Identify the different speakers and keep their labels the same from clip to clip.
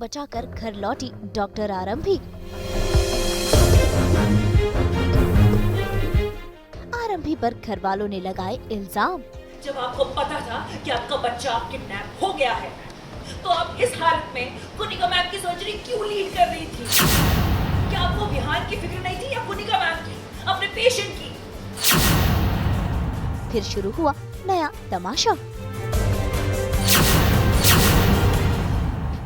Speaker 1: बचाकर घर लौटी डॉक्टर आरंभी। आरंभी पर घर वालों ने लगाए इल्जाम।
Speaker 2: जब आपको पता था कि आपका बच्चा किडनैप हो गया है, तो आप इस हालत में कुनिका मैम की सर्जरी क्यों लीड कर रही थी? क्या आपको विहान की फिक्र नहीं थी या कुनिका मैम की, अपने पेशेंट की?
Speaker 1: फिर शुरू हुआ नया तमाशा।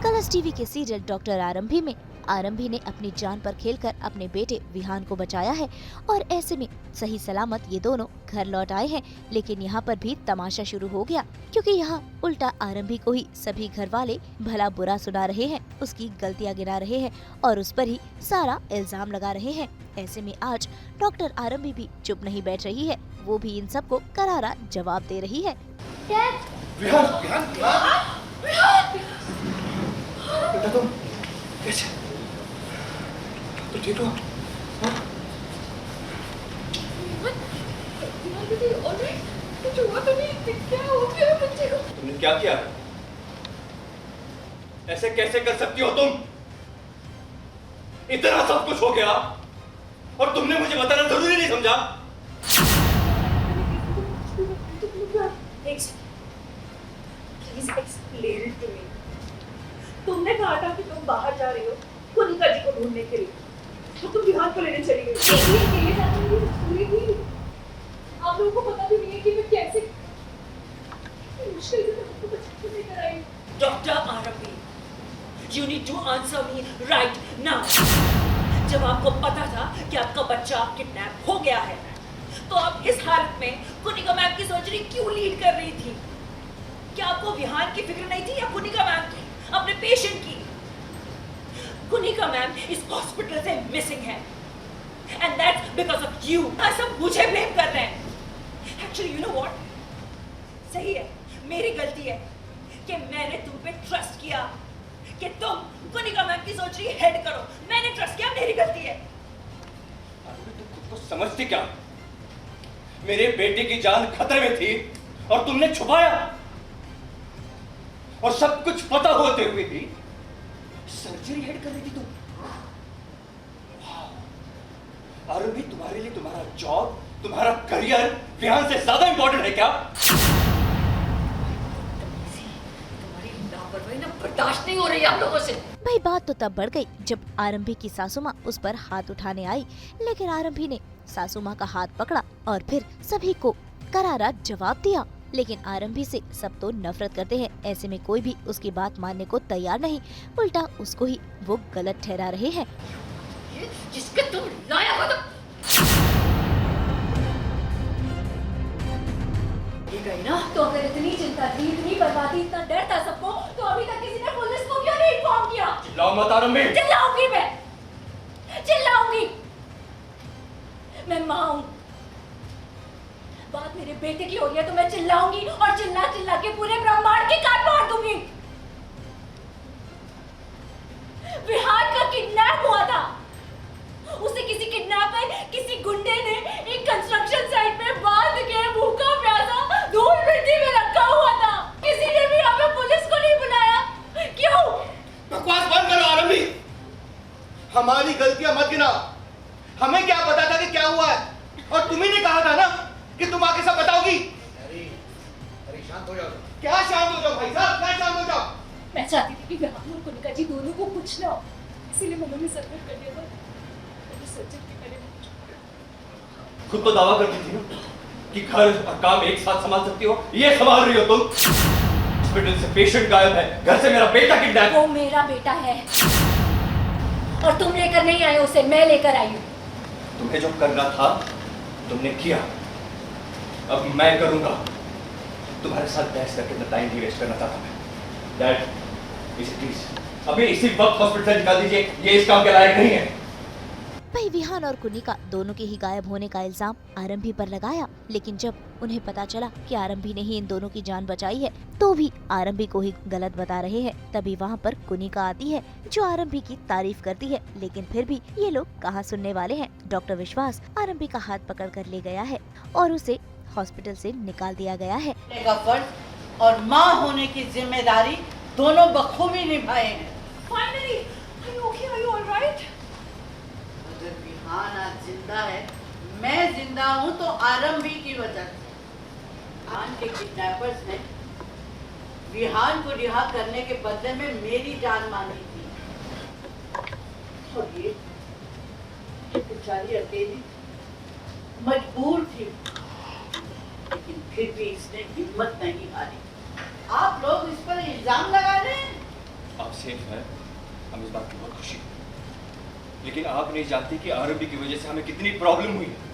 Speaker 1: कलर्स टीवी के सीरियल डॉक्टर आरंभी में आरंभी ने अपनी जान पर खेलकर अपने बेटे विहान को बचाया है और ऐसे में सही सलामत ये दोनों घर लौट आए हैं। लेकिन यहाँ पर भी तमाशा शुरू हो गया, क्योंकि यहाँ उल्टा आरंभी को ही सभी घर वाले भला बुरा सुना रहे हैं, उसकी गलतियाँ गिना रहे हैं और उस पर ही सारा इल्जाम लगा रहे हैं। ऐसे में आज डॉक्टर आरंभी भी चुप नहीं बैठ रही है, वो भी इन सबको करारा जवाब दे रही है।
Speaker 3: बेटा तुम कैसे? तो ठीक हो? तुमने क्या किया? ऐसे कैसे कर सकती हो तुम? इतना सब कुछ हो गया और तुमने मुझे बताना जरूरी नहीं समझा?
Speaker 2: Please explain it to me. तुमने कहा था कि तुम बाहर जा रही हो कुनिका जी को ढूंढने के लिए, तो तुम विहान को लेने चली गई। आप लोगों को पता भी नहीं है कि मैं कैसे मुश्किल से आपको बचाने लेकर आई। डॉक्टर आरंभी, you need to answer me right now. जब आपको पता था कि आपका बच्चा किडनैप हो गया है, तो आप इस हालत में कुनिका मैम की सर्जरी क्यों लीड कर रही थी? क्या आपको विहान की फिक्र नहीं थी या कुनिका मैम की, अपने पेशेंट की? कुनिका मैम इस हॉस्पिटल से मिसिंग है and that's because of you. सब मुझे ब्लेम कर रहे हैं। Actually, you know what? सही है, मेरी गलती है कि मैंने तुम पे ट्रस्ट किया कि तुम कुनिका मैम की सर्जरी हेड करो। मैंने ट्रस्ट किया, मेरी गलती है।
Speaker 3: तुम खुद को समझती क्या? मेरे बेटे की जान खतरे में थी और तुमने छुपाया, और सब कुछ पता होते हुए भी सर्जरी हेड कर रही थी तुम। आरंभी, तुम्हारे लिए तुम्हारा जॉब, तुम्हारा करियर विहान से ज्यादा इंपॉर्टेंट है क्या?
Speaker 2: तुम्हारी लापरवाही ना बर्दाश्त नहीं हो रही आप लोगों से।
Speaker 1: भाई बात तो तब बढ़ गई जब आरंभी की सासू माँ उस पर हाथ उठाने आई, लेकिन आरंभी ने सासू माँ का हाथ पकड़ा और फिर सभी को करारा जवाब दिया। लेकिन आरंभी से सब तो नफरत करते हैं, ऐसे में कोई भी उसकी बात मानने को तैयार नहीं, उल्टा उसको ही वो गलत ठहरा रहे हैं।
Speaker 2: जिसके तुम लाया हो तो गई ना, तो अगर इतनी चिंता थी, इतनी बर्बादी, इतना डर था सबको, तो अभी तक किसी ने पुलिस को क्यों नहीं इन्फॉर्म किया?
Speaker 3: चिल्लाओ मत आरंभी।
Speaker 2: चिल्लाऊंगी मैं, चिल्लाऊंगी। मैं माँ हूँ, बात मेरे बेटे की हो रही है तो मैं चिल्लाऊंगी और चिल्ला चिल्ला के पूरे ब्रह्मांड की काट मार दूंगी। विहान का किडनैप हुआ था, उसे किसी किडनैपर, किसी गुंडे ने एक कंस्ट्रक्शन साइट में बांध के भूखा प्यासा धूल मिट्टी में रखा हुआ था। किसी ने भी यहाँ पे पुलिस को नहीं बुलाया, क्यों?
Speaker 3: बकवास बंद करो आरंभी, हमारी गलतियां मत गिनाओ। हमें क्या पता था कि क्या हुआ है, और तुम्ही ने कहा था ना कि तुम आके सब बताओगी। अरे शांत हो जाओ। क्या शांत हो जाओ भाई साहब, क्या शांत हो जाओ?
Speaker 2: मैं चाहती थी कि विहान और कुनिका जी दोनों को कुछ ना हो, इसीलिए मैंने सर्जरी कर दिया था।
Speaker 3: खुद तो दावा करती थी ना कि घर और काम एक साथ संभाल सकती हो, ये संभाल रही हो तुम। हॉस्पिटल से पेशेंट गायब है, घर से मेरा बेटा किडनैप।
Speaker 2: वो मेरा बेटा है और तुम लेकर नहीं आए उसे, मैं लेकर आई हूँ।
Speaker 3: तुम्हें जो करना था तुमने किया, अब मैं करूंगा। तुम्हारे साथ बहस करके मैं टाइम वेस्ट करना चाहता मैं। डैड, इसे प्लीज अभी इसी वक्त हॉस्पिटल से निकाल दीजिए, ये इस काम के लायक नहीं है।
Speaker 1: भाई विहान और कुनिका दोनों के ही गायब होने का इल्जाम आरंभी पर लगाया, लेकिन जब उन्हें पता चला कि आरंभी ने ही इन दोनों की जान बचाई है, तो भी आरंभी को ही गलत बता रहे हैं। तभी वहाँ पर कुनिका आती है जो आरंभी की तारीफ करती है, लेकिन फिर भी ये लोग कहाँ सुनने वाले हैं। डॉक्टर विश्वास आरंभी का हाथ पकड़ कर ले गया है और उसे हॉस्पिटल से निकाल दिया गया है।
Speaker 4: फर्ज और माँ होने की जिम्मेदारी दोनों बखूबी निभाए हैं।
Speaker 2: finally! Are you okay? Are you all right?
Speaker 4: अगर विहान आज जिंदा है, मैं जिंदा हूँ तो आरंभी की वजह से। विहान के किडनैपर्स ने विहान को रिहा करने के बदले में मेरी जान मांगी थी। और ये बेचारी अकेली मजबूर थी, लेकिन फिर भी इसने हिम्मत नहीं हारी। आप लोग इस पर इल्जाम लगा रहे हैं।
Speaker 3: आप सेफ हैं, हम इस बात की बहुत खुशी है। लेकिन आप नहीं जानती कि आरंभी की वजह से हमें कितनी प्रॉब्लम हुई है।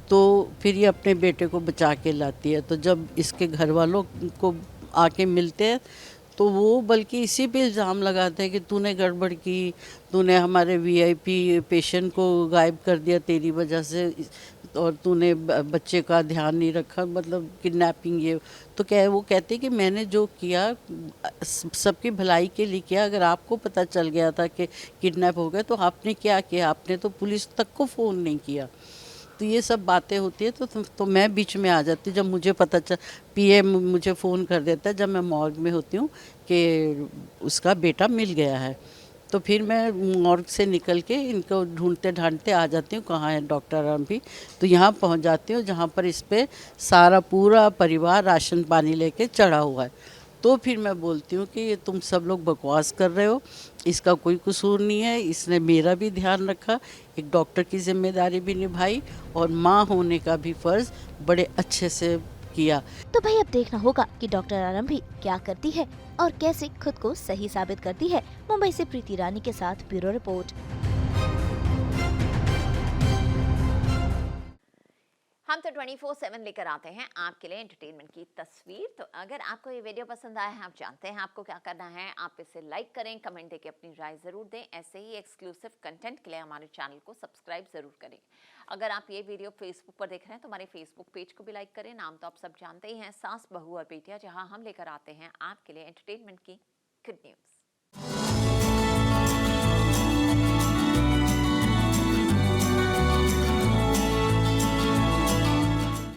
Speaker 4: तो फिर ये अपने बेटे को बचा के लाती है। तो जब इसके घर वालों को आके मिलते हैं तो वो बल्कि इसी पे इल्ज़ाम लगाते हैं कि तूने गड़बड़ की, तूने हमारे वीआईपी पेशेंट को गायब कर दिया तेरी वजह से, और तूने बच्चे का ध्यान नहीं रखा, मतलब किडनैपिंग ये। तो क्या है, वो कहते हैं कि मैंने जो किया सबकी भलाई के लिए किया। अगर आपको पता चल गया था कि किडनैप हो गया तो आपने क्या किया? आपने तो पुलिस तक को फ़ोन नहीं किया। तो ये सब बातें होती है। तो मैं बीच में आ जाती जब मुझे पता चल, पीएम मुझे फ़ोन कर देता है जब मैं मॉर्ग में होती हूँ कि उसका बेटा मिल गया है। तो फिर मैं मॉर्ग से निकल के इनको ढूंढते ढांढते आ जाती हूँ कहाँ है डॉक्टर आरंभी। तो यहाँ पहुँच जाती हूँ जहाँ पर इस पे सारा पूरा परिवार राशन पानी लेके चढ़ा हुआ है। तो फिर मैं बोलती हूँ कि ये तुम सब लोग बकवास कर रहे हो, इसका कोई कसूर नहीं है, इसने मेरा भी ध्यान रखा, एक डॉक्टर की जिम्मेदारी भी निभाई और माँ होने का भी फ़र्ज़ बड़े अच्छे से किया।
Speaker 1: तो भाई अब देखना होगा कि डॉक्टर आरंभी क्या करती है और कैसे खुद को सही साबित करती है। मुंबई से प्रीति रानी के साथ ब्यूरो रिपोर्ट।
Speaker 5: हम तो 24/7 लेकर आते हैं आपके लिए एंटरटेनमेंट की तस्वीर। तो अगर आपको ये वीडियो पसंद आया है, आप जानते हैं आपको क्या करना है। आप इसे लाइक करें, कमेंट देके अपनी राय ज़रूर दें। ऐसे ही एक्सक्लूसिव कंटेंट के लिए हमारे चैनल को सब्सक्राइब ज़रूर करें। अगर आप ये वीडियो फेसबुक पर देख रहे हैं तो हमारे फेसबुक पेज को भी लाइक करें। नाम तो आप सब जानते ही हैं, सास, बहू और बेटियां, जहाँ हम लेकर आते हैं आपके लिए एंटरटेनमेंट की गुड न्यूज़।